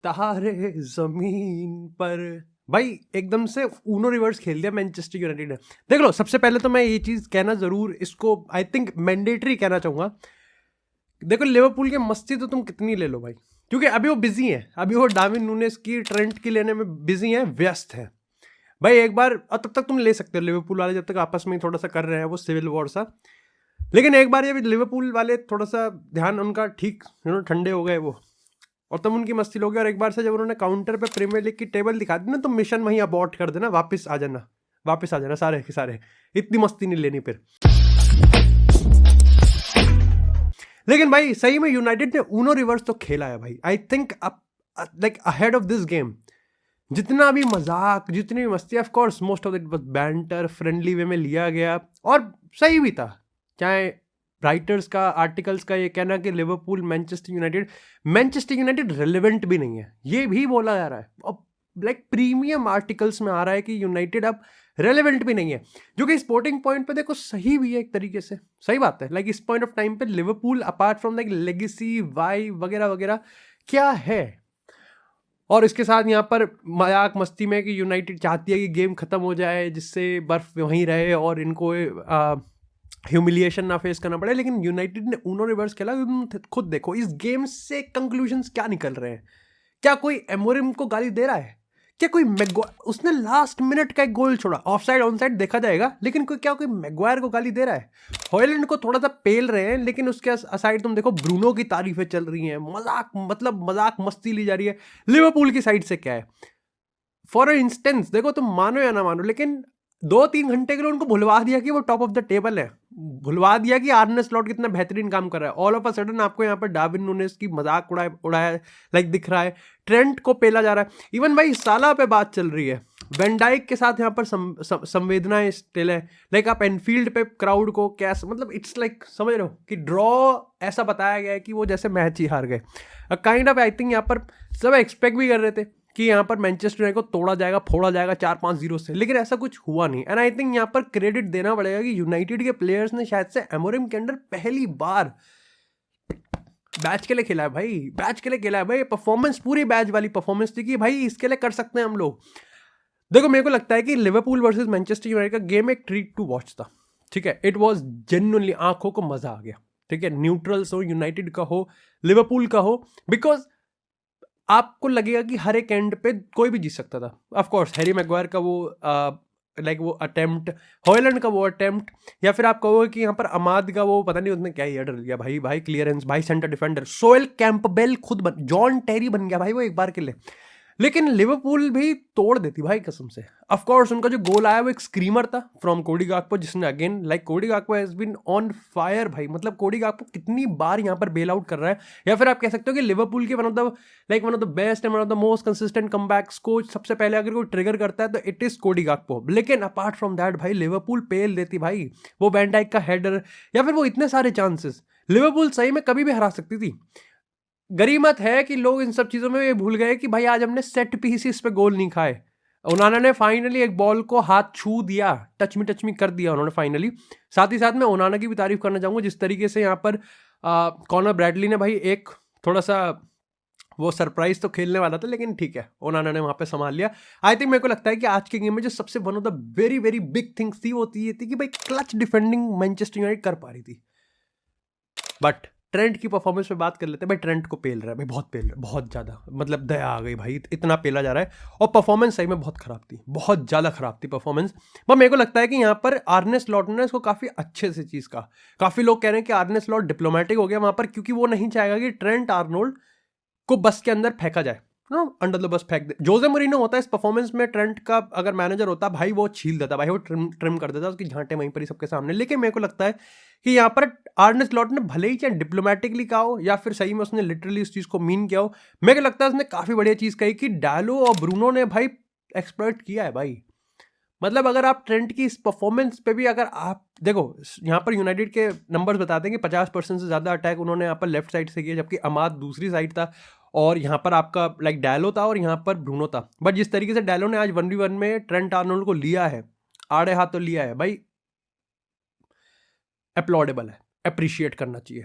तारे जमीन पर। भाई एकदम से ऊनो रिवर्स खेल दिया मैनचेस्टर यूनाइटेड ने। देख लो, सबसे पहले तो मैं ये चीज कहना जरूर इसको आई थिंक मैंडेटरी कहना चाहूंगा। देखो लिवरपूल की मस्ती तो तुम कितनी ले लो भाई, क्योंकि अभी वो बिजी है, अभी वो डार्विन नूनेस की ट्रेंट की लेने में बिजी है, व्यस्त है भाई। एक बार और तब तक तुम ले सकते हो लिवरपूल वाले, जब तक आपस में थोड़ा सा कर रहे हैं वो सिविल वॉर सा। लेकिन एक बार ये लिवरपूल वाले थोड़ा सा ध्यान उनका ठीक ठंडे हो गए वो, और तब उनकी मस्ती लोगे। और एक बार से जब उन्होंने काउंटर पे प्रीमियर लीग की टेबल दिखा दी ना, तो मिशन वहीं अबॉर्ट कर देना, वापस आ जाना, वापस आ जाना सारे के सारे। इतनी मस्ती नहीं लेनी फिर। लेकिन भाई सही में यूनाइटेड ने ऊनो रिवर्स तो खेला है भाई, I think like ahead of this game. जितना भी मजाक, जितनी भी मस्ती, of course most of it was banter, friendly way में लिया गया, और सही भी था। चाहे राइटर्स का, आर्टिकल्स का ये कहना कि लिवरपूल मैनचेस्टर यूनाइटेड रेलेवेंट भी नहीं है, ये भी बोला जा रहा है। अब लाइक प्रीमियम आर्टिकल्स में आ रहा है कि यूनाइटेड अब रेलेवेंट भी नहीं है, जो कि स्पोर्टिंग पॉइंट पे देखो सही भी है एक तरीके से, सही बात है। लाइक इस पॉइंट ऑफ टाइम पे Liverpool apart from like legacy vibe वगैरह वगैरह क्या है। और इसके साथ यहाँ पर मजाक मस्ती में कि यूनाइटेड चाहती है कि गेम खत्म हो जाए, जिससे बर्फ वहीं रहे और इनको ह्यूमिलिएशन ना फेस करना पड़े। लेकिन यूनाइटेड ने ऊनो रिवर्स खेला। खुद देखो इस गेम से कंक्लूजन्स क्या निकल रहे हैं। क्या कोई एमोरिम को गाली दे रहा है? क्या कोई उसने लास्ट मिनट का एक गोल छोड़ा, ऑफसाइड ऑनसाइड देखा जाएगा, लेकिन कोई मैग्वायर को गाली दे रहा है? हॉयलैंड को थोड़ा सा पेल रहे हैं, लेकिन उसके असाइड तुम देखो ब्रूनो की तारीफें चल रही हैं, मजाक मस्ती ली जा रही है। लिवरपूल की साइड से क्या है, फॉर इंस्टेंस देखो, तुम मानो या ना मानो, लेकिन 2-3 घंटे के लिए उनको भुलवा दिया कि वो टॉप ऑफ द टेबल है, भुलवा दिया कि आर्ने स्लॉट कितना बेहतरीन काम कर रहा है। ऑल ऑफ अ सडन आपको यहाँ पर डार्विन नूनेस की मजाक उड़ाया लाइक दिख रहा है, ट्रेंट को पेला जा रहा है। इवन भाई साला पे बात चल रही है, वेन डाइक के साथ यहाँ पर संवेदनाएं स्टिल है। लाइक आप एनफील्ड पे क्राउड को कैसे, मतलब इट्स लाइक समझ रहे हो कि ड्रॉ ऐसा बताया गया है कि वो जैसे मैच ही हार गए काइंड ऑफ। आई थिंक यहाँ पर सब एक्सपेक्ट भी कर रहे थे कि यहाँ पर मैनचेस्टर यूनाइटेड को तोड़ा जाएगा, फोड़ा जाएगा 4-5-0 से, लेकिन ऐसा कुछ हुआ नहीं। एंड आई थिंक यहाँ पर क्रेडिट देना पड़ेगा कि यूनाइटेड के प्लेयर्स ने शायद से एमोरिम के अंडर पहली बार बैच के लिए खेला है भाई, बैच के लिए खेला है भाई। परफॉर्मेंस पूरी बैच वाली परफॉर्मेंस थी कि भाई इसके लिए कर सकते हैं हम लोग। देखो मेरे को लगता है कि लिवरपूल वर्सेस मैनचेस्टर यूनाइटेड का गेम एक ट्रीट टू वॉच था, ठीक है। इट वॉज जेन्युइनली, आंखों को मजा आ गया, ठीक है। न्यूट्रल्स हो, यूनाइटेड का हो, लिवरपूल का हो, बिकॉज आपको लगेगा कि हर एक एंड पे कोई भी जीत सकता था। ऑफ कोर्स हैरी मैग्वायर का वो लाइक वो अटेम्प्ट, हॉयलैंड का वो अटेम्प्ट, या फिर आप कहोगे कि यहाँ पर अमाद का वो पता नहीं उसने क्या हेडर लिया भाई क्लियरेंस, भाई सेंटर डिफेंडर सोएल कैंपबेल खुद जॉन टेरी बन गया भाई वो एक बार के लिए। लेकिन लिवरपूल भी तोड़ देती भाई कसम से। ऑफ कोर्स उनका जो गोल आया वो एक स्क्रीमर था फ्रॉम कोडी गाकपो, जिसने again like Cody Gakpo has been on fire भाई। मतलब कोडी गाकपो कितनी बार यहाँ पर बेल आउट कर रहा है, या फिर आप कह सकते हो कि लिवरपूल के one of the best and one of the most consistent comebacks को सबसे पहले अगर कोई ट्रिगर करता है तो इट इज कोडी गाकपो। लेकिन अपार्ट फ्रॉम दैट भाई लिवरपूल पेल देती भाई, वो वैन डाइक का हेडर, या फिर वो इतने सारे चांसेस लिवरपूल सही में कभी भी हरा सकती थी। गरीमत है कि लोग इन सब चीज़ों में ये भूल गए कि भाई आज हमने सेट पीसेस पे गोल नहीं खाए। ओनाना ने फाइनली एक बॉल को हाथ छू दिया, टच मी कर दिया उन्होंने फाइनली। साथ ही साथ मैं ओनाना की भी तारीफ करना चाहूँगा, जिस तरीके से यहाँ पर कॉनर ब्रैडली ने भाई एक थोड़ा सा वो सरप्राइज तो खेलने वाला था, लेकिन ठीक है ओनाना ने वहाँ पे संभाल लिया। आई थिंक मेरे को लगता है कि आज के गेम में जो सबसे one of the very very big things थी वो ये थी कि भाई क्लच डिफेंडिंग मैनचेस्टर यूनाइटेड कर पा रही थी। बट ट्रेंट की परफॉर्मेंस पे बात कर लेते हैं भाई। ट्रेंट को पेल रहा है भाई, बहुत पेल रहा है, बहुत ज़्यादा, मतलब दया आ गई भाई, इतना पेला जा रहा है। और परफॉर्मेंस सही में बहुत ख़राब थी, बहुत ज़्यादा ख़राब थी परफॉर्मेंस। पर मेरे को लगता है कि यहाँ पर आर्ने स्लॉट ने इसको काफ़ी अच्छे से चीज़ का, काफ़ी लोग कह रहे हैं कि आर्ने स्लॉट डिप्लोमेटिक हो गया वहाँ पर, क्योंकि वो नहीं चाहेगा कि ट्रेंट आर्नोल्ड को बस के अंदर फेंका जाए ना, अंडर द बस फेंक दे। जोजे मोरिनो होता है इस परफॉर्मेंस में, ट्रेंट का अगर मैनेजर होता भाई वो छील देता भाई, वो ट्रिम कर देता उसकी झांटे वहीं पर ही सबके सामने। लेकिन मेरे को लगता है कि यहाँ पर आर्ने स्लॉट ने भले ही चाहे डिप्लोमेटिकली कहा हो या फिर सही में उसने लिटरली उस चीज़ को मीन किया हो, मेरे को लगता है उसने काफ़ी बढ़िया चीज़ कही कि डालो और ब्रूनो ने भाई एक्सप्लॉइट किया है भाई। मतलब अगर आप ट्रेंट की इस परफॉर्मेंस पे भी अगर आप देखो, यहाँ पर यूनाइटेड के नंबर्स बताते हैं कि 50% से ज़्यादा अटैक उन्होंने यहाँ पर लेफ्ट साइड से किया, जबकि अमाद दूसरी साइड था, और यहाँ पर आपका लाइक डायलो था और यहाँ पर ब्रूनो था। बट जिस तरीके से डायलो ने आज 1v1 में ट्रेंट आर्नोल्ड को लिया है, आड़े हाथ तो लिया है भाई, अपलॉडेबल है, अप्रिशिएट करना चाहिए,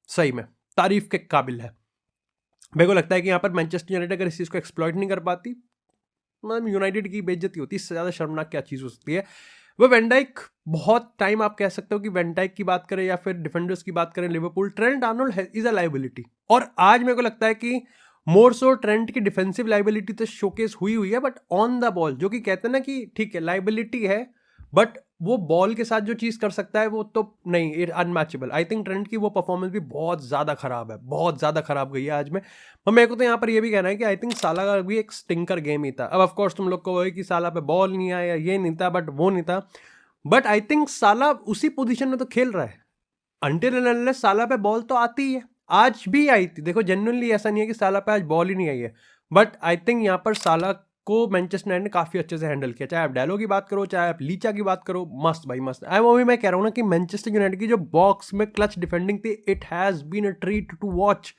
सही में तारीफ के काबिल है। मेरे को लगता है कि यहाँ पर मैनचेस्टर यूनाइटेड अगर इस चीज़ को एक्सप्लॉइट नहीं कर पाती, मतलब यूनाइटेड की बेइज्जती होती, इससे ज़्यादा शर्मनाक क्या चीज़ हो सकती है। वो वैन डाइक, बहुत टाइम आप कह सकते हो कि वैन डाइक की बात करें या फिर डिफेंडर्स की बात करें Liverpool, Trent Arnold is a liability. और आज मेरे को लगता है कि मोर सो ट्रेंट की डिफेंसिव लाइबिलिटी तो शोकेस हुई है, बट ऑन द बॉल जो कि कहते हैं ना कि ठीक है लाइबिलिटी है, बट वो बॉल के साथ जो चीज़ कर सकता है वो तो नहीं, it unmatchable. I think Trent की वो परफॉर्मेंस भी बहुत ज़्यादा खराब है, बहुत ज़्यादा खराब गई है आज में। और मेरे को तो यहाँ पर ये भी कहना है कि आई थिंक साला का भी एक स्टिंकर गेम ही था। अब ऑफकोर्स तुम लोग को कि साला पे बॉल नहीं आया, ये नहीं था, बट वो नहीं था, बट आई थिंक साला उसी पोजीशन में तो खेल रहा है। अनटिल एंड अनलेस साला पे बॉल तो आती ही है, आज भी आई थी। देखो जेन्युइनली ऐसा नहीं है कि साला पे आज बॉल ही नहीं आई है, बट आई थिंक यहाँ पर साला को मैनचेस्टर यूनाइटेड ने काफी अच्छे से हैंडल किया। चाहे आप डैलो की बात करो, चाहे आप लीचा की बात करो, मस्त भाई मस्त। वो भी मैं कह रहा हूँ ना कि मैनचेस्टर यूनाइटेड की जो बॉक्स में क्लच डिफेंडिंग थी, it has been a treat to watch.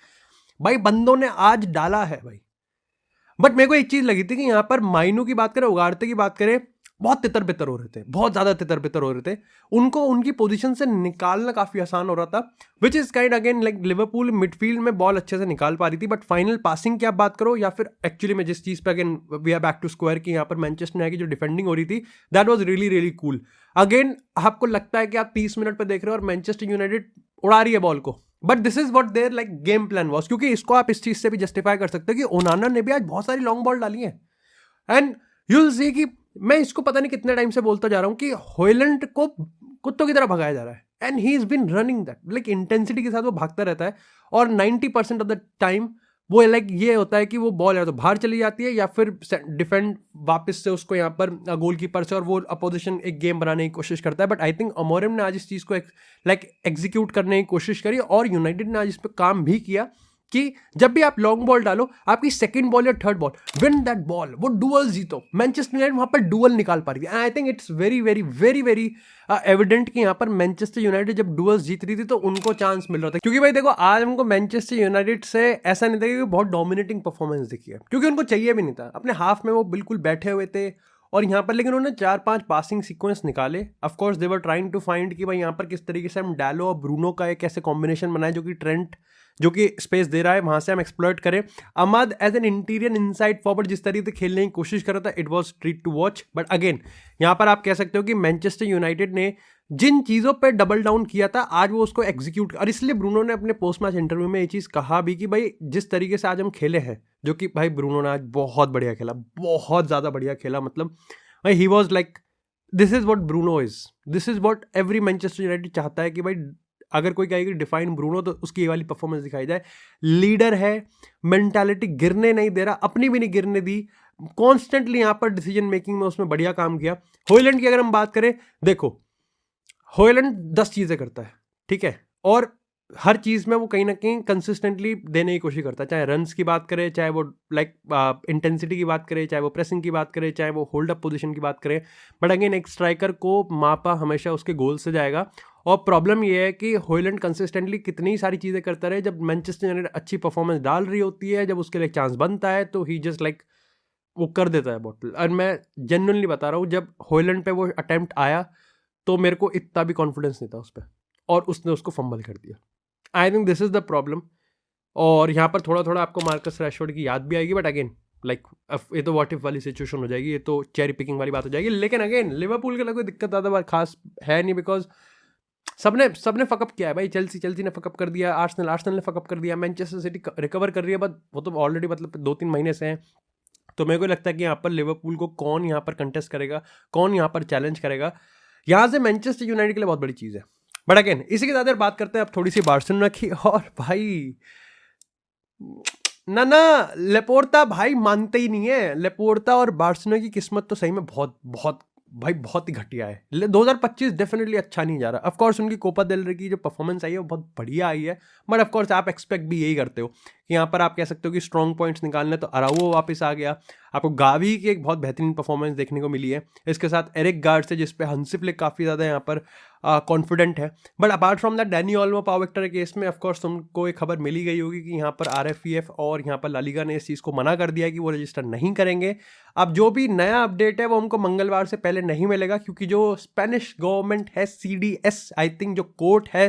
भाई बंदों ने आज डाला है भाई। बट मेरे को एक चीज लगी थी कि यहाँ पर माइनू की बात करें, उगारते की बात करें, बहुत तितर बितर हो रहे थे, बहुत ज्यादा तितर बितर हो रहे थे। उनको उनकी पोजीशन से निकालना काफी आसान हो रहा था, which is kind again like Liverpool midfield में बॉल अच्छे से निकाल पा रही थी, बट फाइनल पासिंग की आप बात करो या फिर एक्चुअली में जिस चीज पे again we are back to square की यहाँ पर मैनचेस्टर यूनाइटेड की जो डिफेंडिंग हो रही थी, that was really really cool. Again आपको लगता है कि आप 30 मिनट पे देख रहे हो और मैनचेस्टर यूनाइटेड उड़ा रही है बॉल को, but this is what their like game plan was. क्योंकि इसको आप इस चीज से भी जस्टिफाई कर सकते हो कि ओनाना ने भी आज बहुत सारी लॉन्ग बॉल डाली है, एंड यू विल सी कि मैं इसको पता नहीं कितने टाइम से बोलता जा रहा हूं कि हॉयलैंड को कुत्तों की तरह भगाया जा रहा है, and he is been running that like intensity के साथ वो भागता रहता है। और 90% ऑफ द टाइम वो लाइक ये होता है कि वो बॉल या तो बाहर चली जाती है या फिर डिफेंड वापस से उसको यहाँ पर गोलकीपर से, और वो अपोजिशन एक गेम बनाने की कोशिश करता है। बट आई थिंक अमोरिम ने आज इस चीज़ को लाइक एग्जीक्यूट करने की कोशिश करी, और यूनाइटेड ने आज इस पर काम भी किया कि जब भी आप लॉन्ग बॉल डालो, आपकी सेकंड बॉल या third ball, win that ball, वो डुअल जीतो। मैनचेस्टर यूनाइटेड वहां पर डुअल निकाल पा रही है। I think it's very very very very evident कि यहाँ पर मैनचेस्टर यूनाइटेड जब डुअल्स जीत रही थी तो उनको चांस मिल रहा था। क्योंकि भाई देखो आज हमको मैनचेस्टर यूनाइटेड से ऐसा नहीं था कि बहुत डोमिनेटिंग परफॉर्मेंस दिखी है, क्योंकि उनको चाहिए भी नहीं था। अपने हाफ में वो बिल्कुल बैठे हुए थे, और यहाँ पर लेकिन उन्होंने 4-5 पासिंग सीक्वेंस निकाले। Of course they were trying to find कि भाई यहाँ पर किस तरीके से हम डैलो और ब्रूनो का एक ऐसे कॉम्बिनेशन बनाए जो कि ट्रेंट जो कि स्पेस दे रहा है वहां से हम एक्सप्लॉइट करें। Ahmed as an interior inside forward जिस तरीके से खेलने की कोशिश कर रहा था, it was treat to watch. But again यहाँ पर आप कह सकते हो कि मैनचेस्टर यूनाइटेड ने जिन चीज़ों पे डबल डाउन किया था आज वो उसको एग्जीक्यूट, और इसलिए ब्रूनो ने अपने पोस्ट मैच इंटरव्यू में ये चीज़ कहा भी कि भाई जिस तरीके से आज हम खेले हैं, जो कि भाई ब्रूनो ने आज बहुत बढ़िया खेला, बहुत ज़्यादा बढ़िया खेला। मतलब भाई he was like this is what Bruno is, this is what every Manchester United चाहता है कि भाई अगर कोई कहेगी डिफाइन ब्रूनो तो उसकी ये वाली परफॉर्मेंस दिखाई जाए। लीडर है, मेंटालिटी गिरने नहीं दे रहा, अपनी भी नहीं गिरने दी, कॉन्स्टेंटली यहाँ पर डिसीजन मेकिंग में उसमें बढ़िया काम किया। हॉयलैंड की अगर हम बात करें, देखो हॉयलैंड 10 चीज़ें करता है, ठीक है, और हर चीज़ में वो कहीं ना कहीं कंसिस्टेंटली देने की कोशिश करता है। चाहे रन्स की बात करें, चाहे वो लाइक इंटेंसिटी की बात करें, चाहे वो प्रेसिंग की बात करें, चाहे वो होल्ड अप पोजीशन की बात करें, बट अगेन एक स्ट्राइकर को मापा हमेशा उसके गोल से जाएगा। और प्रॉब्लम ये है कि हॉयलैंड कंसिस्टेंटली कितनी सारी चीज़ें करता रहे, जब मैनचेस्टर यूनाइटेड अच्छी परफॉर्मेंस डाल रही होती है, जब उसके लिए चांस बनता है तो ही जस्ट लाइक वो कर देता है बॉटल। और मैं जेन्युइनली बता रहा हूँ, जब हॉयलैंड पे वो अटेम्प्ट आया तो मेरे को इतना भी कॉन्फिडेंस नहीं था उस पर, और उसने उसको फंबल कर दिया। I think this is the problem. और यहाँ पर थोड़ा थोड़ा आपको मार्कस रैशफोर्ड की याद भी आएगी, बट अगेन लाइक ये तो व्हाट इफ वाली सिचुएशन हो जाएगी, ये तो चेरी पिकिंग वाली बात हो जाएगी। लेकिन अगेन लिवरपूल के लिए कोई दिक्कत ज़्यादा खास है नहीं, बिकॉज सबने फकअप किया है भाई। चेल्सी ने फकअप कर दिया, आर्सेनल ने फकअप कर दिया, मैनचेस्टर सिटी रिकवर कर रही है, बट वो तो ऑलरेडी मतलब 2-3 महीने से हैं। तो मेरे को लगता है कि यहाँ पर लिवरपूल को कौन यहाँ पर कंटेस्ट करेगा, कौन यहाँ पर चैलेंज करेगा, यहाँ से मैनचेस्टर यूनाइटेड के लिए बहुत बड़ी चीज़ है। बट अगेन इसी के साथ बात करते हैं अब थोड़ी सी बार्सिलोना की, और भाई ना लेपोर्टा भाई मानते ही नहीं है। लेपोर्टा और बार्सिलोना की किस्मत तो सही में बहुत बहुत भाई बहुत ही घटिया है। 2025 डेफिनेटली अच्छा नहीं जा रहा। ऑफ कोर्स उनकी कोपा देल रे की जो परफॉर्मेंस आई है वो बहुत बढ़िया आई है, बट ऑफ कोर्स आप एक्सपेक्ट भी यही करते हो कि यहाँ पर आप कह सकते हो कि स्ट्रॉन्ग पॉइंट्स निकालने, तो अराउओ वापस आ गया, आपको गावी की एक बहुत बेहतरीन परफॉर्मेंस देखने को मिली है, इसके साथ एरिक गार्सिया जिस पे हंसी फ्लिक काफ़ी ज़्यादा यहाँ पर कॉन्फिडेंट है। But apart from that Dani Olmo Pau Victor के केस में ऑफकोर्स तुमको एक खबर मिली गई होगी कि यहाँ पर RFEF और यहाँ पर ला लीगा ने इस चीज़ को मना कर दिया है कि वो रजिस्टर नहीं करेंगे। अब जो भी नया अपडेट है वो हमको मंगलवार से पहले नहीं मिलेगा, क्योंकि जो स्पेनिश गवर्नमेंट है CDS आई थिंक जो कोर्ट है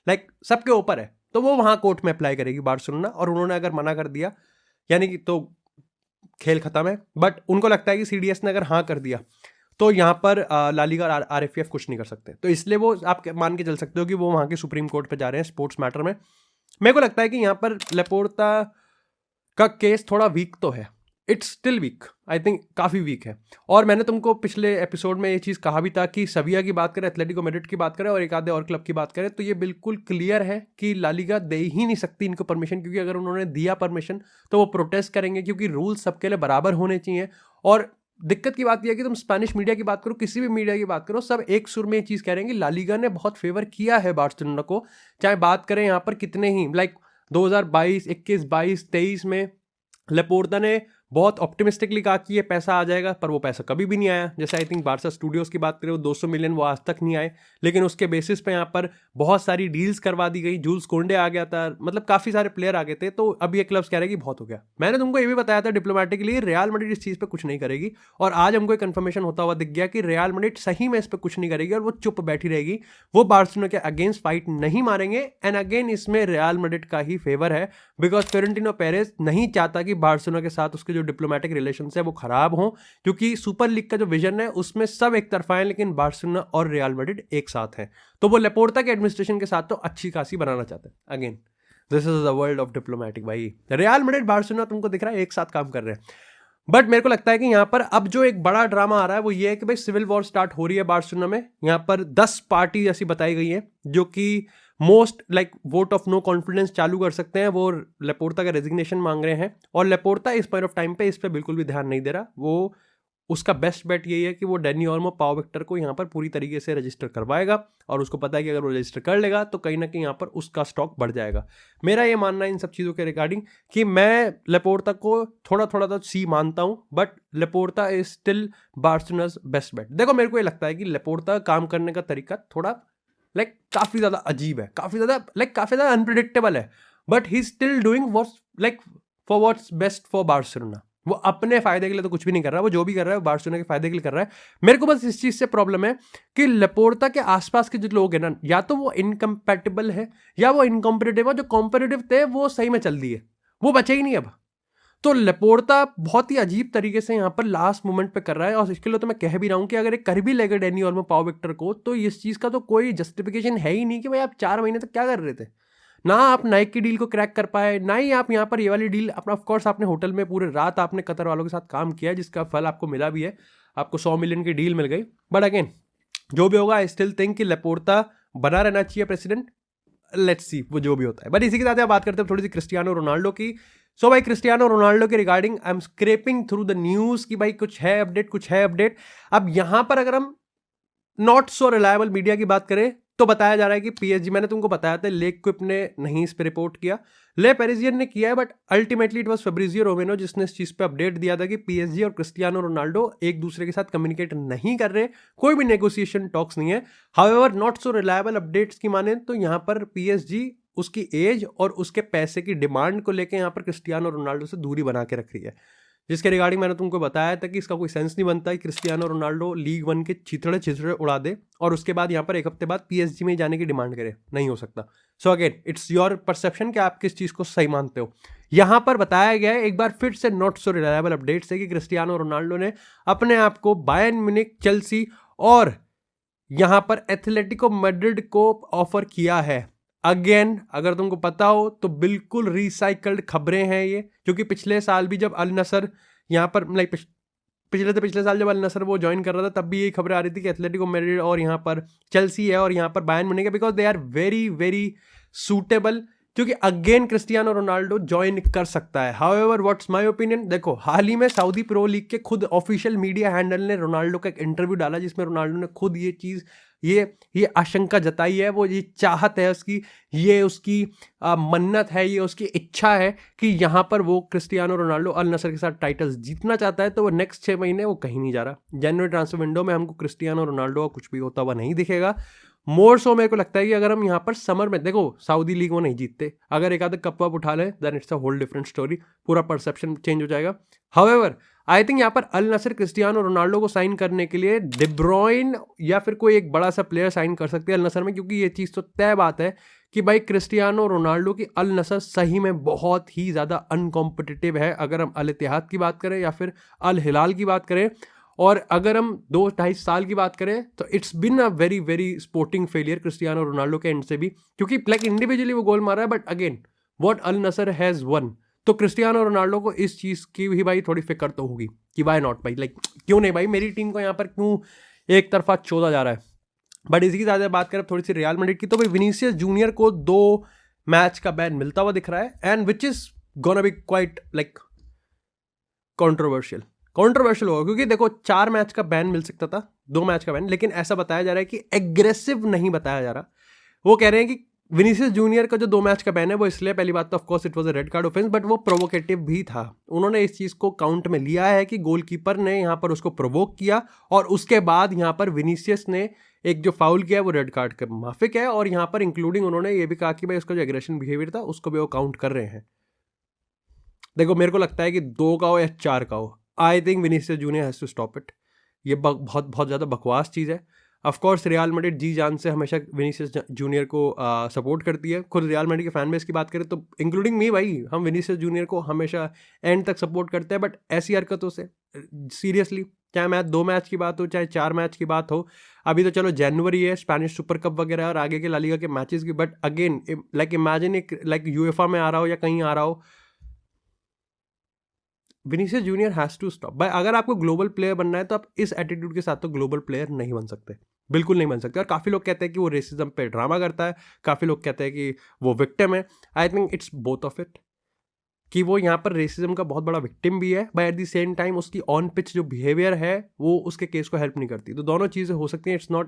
लाइक सबके ऊपर है, तो वो वहाँ कोर्ट में अप्लाई करेगी बार्सिलोना, और उन्होंने अगर मना कर दिया यानी कि तो खेल खत्म है। बट उनको लगता है कि CDS ने अगर हाँ कर दिया तो यहाँ पर ला लीगा और RFEF कुछ नहीं कर सकते, तो इसलिए वो आप मान के चल सकते हो कि वो वहाँ के सुप्रीम कोर्ट पे जा रहे हैं स्पोर्ट्स मैटर में। मेरे को लगता है कि यहाँ पर लेपोर्ता का केस थोड़ा वीक तो है, it's still weak, I think काफ़ी वीक है। और मैंने तुमको पिछले एपिसोड में ये चीज़ कहा भी था कि सविया की बात करें, एथलेटिको मैड्रिड की बात करें और एक आधे और क्लब की बात करें, तो ये बिल्कुल क्लियर है कि ला लीगा दे ही नहीं सकती इनको परमिशन, क्योंकि अगर उन्होंने दिया परमिशन तो वो प्रोटेस्ट करेंगे, क्योंकि रूल्स सबके लिए बराबर होने चाहिए। और दिक्कत की बात यह है कि तुम स्पेनिश मीडिया की बात करो, किसी भी मीडिया की बात करो, सब एक सुर में ये चीज़ कह रहे हैं कि ला लीगा ने बहुत फेवर किया है बार्सिलोना को। चाहे बात करें यहाँ पर कितने ही 2022, 21, 22, 23 में लेपोर्ता ने बहुत ऑप्टिमिस्टिकली कहा कि ये पैसा आ जाएगा, पर वो पैसा कभी भी नहीं आया। जैसे आई थिंक बार्सा स्टूडियोज की बात करें, वो 200 मिलियन वो आज तक नहीं आए, लेकिन उसके बेसिस पे यहाँ पर बहुत सारी डील्स करवा दी गई। जूल्स कोंडे आ गया था, मतलब काफ़ी सारे प्लेयर आ गए थे, तो अब ये क्लब्स कह रहे हैं कि बहुत हो गया। मैंने तुमको ये भी बताया था डिप्लोमेटिकली रियल मैड्रिड इस चीज़ पर कुछ नहीं करेगी, और आज हमको कंफर्मेशन होता हुआ दिख गया कि रियल मैड्रिड सही में इस पर कुछ नहीं करेगी और वो चुप बैठी रहेगी। वो बार्सिलोना के अगेंस्ट फाइट नहीं मारेंगे। एंड अगेन इसमें रियल मैड्रिड का ही फेवर है, बिकॉज फ्लोरेंटिनो पेरेज नहीं चाहता कि बार्सिलोना के साथ उसके जो डिप्लोमेटिक रिलेशन है वो खराब हो, क्योंकि सुपर लीग का जो विजन है उसमें सब एक तरफा है, लेकिन बार्सिलोना और रियल मैड्रिड एक साथ है। तो वो लेपोर्ता के एडमिनिस्ट्रेशन के साथ तो अच्छी खासी बनाना चाहते हैं। Again this is the world of diplomatic भाई। रियल मैड्रिड बार्सिलोना तुमको दिख रहा है एक साथ काम कर रहे हैं। बट मेरे को लगता है कि यहाँ पर अब जो एक बड़ा ड्रामा आ रहा है वो ये है कि भाई सिविल वॉर स्टार्ट हो रही है बार्सिलोना में। यहाँ पर 10 पार्टी ऐसी बताई गई है जो कि most vote of no confidence चालू कर सकते हैं। वो लेपोर्ता का रेजिग्नेशन मांग रहे हैं, और लेपोर्ता इस पॉइंट ऑफ टाइम पे इस पे बिल्कुल भी ध्यान नहीं दे रहा। वो उसका बेस्ट बेट यही है कि वो डैनी ओल्मो पाव विक्टर को यहाँ पर पूरी तरीके से रजिस्टर करवाएगा, और उसको पता है कि अगर वो रजिस्टर कर लेगा तो कहीं ना कहीं यहाँ पर उसका स्टॉक बढ़ जाएगा। मेरा ये मानना है इन सब चीज़ों के रिगार्डिंग कि मैं लेपोर्ता को थोड़ा थोड़ा तो सी मानता हूँ, but Laporte is still Barcelona's best bet. देखो मेरे को ये लगता है कि लेपोर्ता काम करने का तरीका थोड़ा काफ़ी ज़्यादा अजीब है, काफ़ी ज़्यादा अनप्रिडिक्टेबल है, but he still doing what's best for Barcelona. वो अपने फायदे के लिए तो कुछ भी नहीं कर रहा, वो जो भी कर रहा है वो बार्सिलोना के फायदे के लिए कर रहा है। मेरे को बस इस चीज़ से प्रॉब्लम है कि लेपोर्ता के आसपास के जो लोग हैं ना, या तो वो इनकम्पैटिबल है या वो इनकॉम्पिटिटिव है। जो कॉम्पिटिटिव थे वो सही में चल दिए, वो बचे ही नहीं अब। तो लेपोर्ता बहुत ही अजीब तरीके से यहाँ पर लास्ट मोमेंट पे कर रहा है, और इसके लिए तो मैं कह भी रहा हूँ कि अगर एक कर भी लेगा डैनी ओल्मो पाव विक्टर को, तो इस चीज़ का तो कोई जस्टिफिकेशन है ही नहीं कि भाई आप 4 महीने तक क्या कर रहे थे। ना आप नाइक की डील को क्रैक कर पाए, ना ही आप यहाँ पर ये वाली डील अपना। ऑफकोर्स आपने होटल में पूरे रात आपने कतर वालों के साथ काम किया, जिसका फल आपको मिला भी है, आपको 100 मिलियन की डील मिल गई। बट अगेन जो भी होगा आई स्टिल थिंक कि लेपोर्ता बना रहना चाहिए प्रेसिडेंट। लेट्स सी वो जो भी होता है। बट इसी के साथ बात करते हैं थोड़ी सी क्रिस्टियानो रोनाल्डो की। सो भाई क्रिस्टियानो रोनाल्डो के regarding I am scrapping through the news कि भाई कुछ है अपडेट। अब यहाँ पर अगर हम नॉट सो रिलायबल मीडिया की बात करें तो बताया जा रहा है कि PSG, मैंने तुमको बताया था लेक क्विप ने नहीं इस पर रिपोर्ट किया, ले पेरिजियन ने किया है, but ultimately it was Fabrizio Romano जिसने इस चीज़ पे अपडेट दिया था कि PSG और क्रिस्टियानो रोनाल्डो एक दूसरे के साथ कम्युनिकेट नहीं कर रहे, कोई भी नेगोशिएशन टॉक्स नहीं है। However not so reliable updates की माने तो यहाँ पर PSG उसकी एज और उसके पैसे की डिमांड को लेकर यहाँ पर क्रिस्टियानो रोनाल्डो से दूरी बना के रख रही है, जिसके रिगार्डिंग मैंने तुमको बताया था कि इसका कोई सेंस नहीं बनता है क्रिस्टियानो रोनाल्डो लीग 1 के छिछड़े उड़ा दे और उसके बाद यहाँ पर एक हफ्ते बाद PSG में जाने की डिमांड करे, नहीं हो सकता। So again it's your perception कि आप किस चीज़ को सही मानते हो। यहाँ पर बताया गया है एक बार फिर से नॉट सो रिलायबल अपडेट्स है कि क्रिस्टियानो रोनाल्डो ने अपने आप को बायर्न म्यूनिख, चेल्सी और यहाँ पर एथलेटिको मैड्रिड को ऑफर किया है। अगेन अगर तुमको पता हो तो बिल्कुल रिसाइकल्ड खबरें हैं ये, क्योंकि पिछले साल भी जब अल नसर यहाँ पर पिछले साल जब अल नसर वो ज्वाइन कर रहा था तब भी यही खबरें आ रही थी कि एथलेटिको मैड्रिड और यहाँ पर चेल्सी है और यहाँ पर बायर्न म्यूनिख है, because they are very very suitable, क्योंकि अगेन क्रिस्टियानो रोनाल्डो ज्वाइन कर सकता है। हाउएवर व्हाट्स माय ओपिनियन, देखो हाल ही में सऊदी प्रो लीग के खुद ऑफिशियल मीडिया हैंडल ने रोनाल्डो का एक इंटरव्यू डाला जिसमें रोनाल्डो ने खुद ये चीज़ ये आशंका जताई है, वो ये चाहत है उसकी, ये उसकी मन्नत है, ये उसकी इच्छा है कि यहाँ पर वो क्रिस्टियानो रोनाल्डो अल नसर के साथ टाइटल्स जीतना चाहता है। तो वो नेक्स्ट 6 महीने वो कहीं नहीं जा रहा। जनवरी ट्रांसफर विंडो में हमको क्रिस्टियानो रोनाल्डो का कुछ भी होता हुआ नहीं दिखेगा। मोर सो मेरे को लगता है कि अगर हम यहाँ पर समर में, देखो सऊदी लीग वो नहीं जीतते, अगर एक आधा कप वप उठा लें then it's a whole different story, पूरा परसेप्शन चेंज हो जाएगा। हाउएवर आई थिंक यहाँ पर अल नसर क्रिस्टियानो रोनाल्डो को साइन करने के लिए डे ब्रुयन या फिर कोई एक बड़ा सा प्लेयर साइन कर सकते हैं अल नसर में, क्योंकि ये चीज़ तो तय बात है कि भाई क्रिस्टियानो रोनाल्डो की अल नसर सही में बहुत ही ज़्यादा अनकॉम्पिटिटिव है, अगर हम अल इत्तेहाद की बात करें या फिर अल हिलाल की बात करें। और अगर हम 2-2.5 साल की बात करें तो it's been a very very sporting failure Cristiano Ronaldo के एंड से भी, क्योंकि लाइक इंडिविजुअली वो गोल मारा है, but again what Al Nassr has won. तो क्रिस्टियानो रोनाल्डो को इस चीज़ की भी भाई थोड़ी फिक्र तो होगी कि वाई नॉट भाई, लाइक क्यों नहीं भाई, मेरी टीम को यहाँ पर क्यों एक तरफा छोड़ा जा रहा है। बट इसी की ज़्यादा बात करें थोड़ी सी रियल मैड्रिड की, तो भाई विनीसियस जूनियर को 2 मैच का बैन मिलता हुआ दिख रहा है, and which is gonna be quite like controversial होगा, क्योंकि देखो 4 मैच का बैन मिल सकता था, 2 मैच का बैन, लेकिन ऐसा बताया जा रहा है कि एग्रेसिव नहीं बताया जा रहा। वो कह रहे हैं कि विनीसियस जूनियर का जो 2 मैच का बैन है वो इसलिए, पहली बात तो of course it was a red card offence, but वो प्रोवोकेटिव भी था। उन्होंने इस चीज़ को काउंट में लिया है कि गोलकीपर ने यहाँ पर उसको प्रोवोक किया, और उसके बाद यहाँ पर विनीसियस ने एक जो फाउल किया है वो रेड कार्ड का माफिक है, और यहाँ पर इंक्लूडिंग उन्होंने ये भी कहा कि भाई उसका जो एग्रेशन बिहेवियर था उसको भी वो काउंट कर रहे हैं। देखो मेरे को लगता है कि 2 का हो या 4 का हो, I think Vinicius Junior has to stop it. ये बहुत बहुत ज़्यादा बकवास चीज़ है। ऑफकोर्स रियल मैड्रिड जी जान से हमेशा विनीसियस जूनियर को सपोर्ट करती है। खुद रियल मैड्रिड के फैन बेस की बात करें तो इंक्लूडिंग मी भाई, हम विनीसियस जूनियर को हमेशा एंड तक सपोर्ट करते हैं, बट ऐसी हरकतों से सीरियसली, चाहे मैच 2 मैच की बात हो चाहे 4 मैच की बात हो, अभी तो चलो जनवरी है, स्पेनिश सुपर कप वगैरह और आगे के ला लीगा के मैचेस की, बट अगेन लाइक इमेजिन एक लाइक यूएफए में आ रहा हो या कहीं आ रहा हो, Vinicius Junior has to stop भाई। अगर आपको ग्लोबल प्लेयर बनना है तो आप इस एटीट्यूड के साथ तो ग्लोबल प्लेयर नहीं बन सकते, बिल्कुल नहीं बन सकते। और काफ़ी लोग कहते हैं कि वो रेसिज्म पे ड्रामा करता है, काफ़ी लोग कहते हैं कि वो विक्टिम है। I think it's both of it, कि वो यहाँ पर रेसिज्म का बहुत बड़ा विक्टिम भी है, but at the same time उसकी ऑन पिच जो बिहेवियर है वो उसके केस को हेल्प नहीं करती। तो दोनों चीज़ें हो सकती हैं, इट्स नॉट